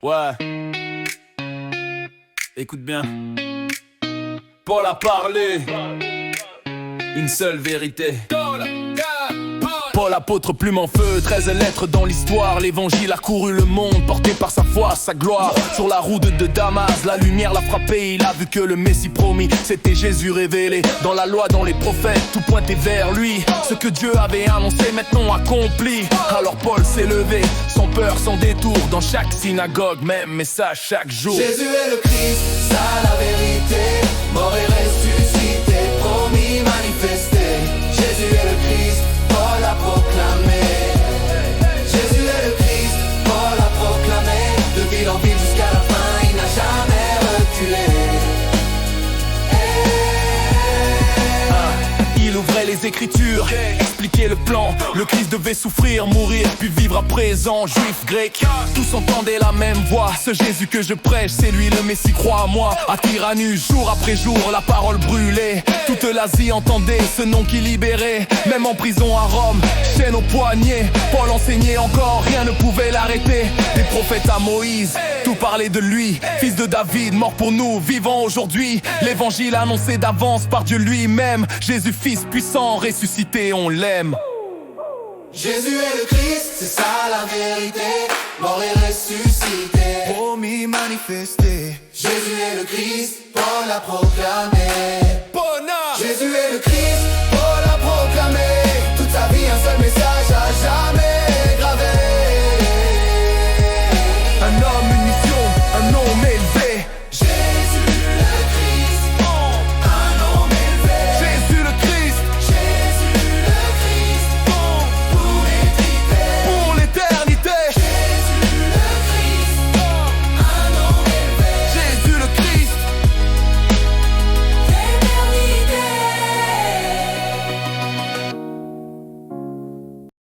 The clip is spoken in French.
Ouais. Écoute bien. Paul a parlé. Une seule vérité. Paul apôtre plume en feu, 13 lettres dans l'histoire. L'évangile a couru le monde, porté par sa foi, sa gloire. Sur la route de Damas, la lumière l'a frappé. Il a vu que le Messie promis, c'était Jésus révélé. Dans la loi, dans les prophètes, tout pointait vers lui. Ce que Dieu avait annoncé, maintenant accompli. Alors Paul s'est levé, sans peur, sans détour. Dans chaque synagogue, même message chaque jour. Jésus est le Christ, ça la vérité. Mort et ressuscité, promis, manifesté. Jésus est le Christ, Paul a proclamé. Jésus est le Christ, Paul a proclamé. De ville en ville jusqu'à la fin, il n'a jamais reculé. Il ouvrait les écritures, expliquait le plan. Le Christ devait souffrir, mourir, puis vivre à présent. Juif, grec, tous entendaient la même voix. Ce Jésus que je prêche, c'est lui le Messie, crois à moi. À Tyrannus, jour après jour, la parole brûlait. Toute l'Asie entendait ce nom qui libérait. Même en prison à Rome, chaîne aux poignets. Paul enseignait encore, rien ne pouvait l'arrêter. Des prophètes à Moïse, tout parlait de lui. Fils de David, mort pour nous, vivant aujourd'hui. L'évangile annoncé d'avance par Dieu lui-même. Jésus, fils puissant, ressuscité, on l'aime. Jésus est le Christ, c'est ça la vérité. Mort et ressuscité, promis, manifesté. Jésus est le Christ, Paul a proclamé.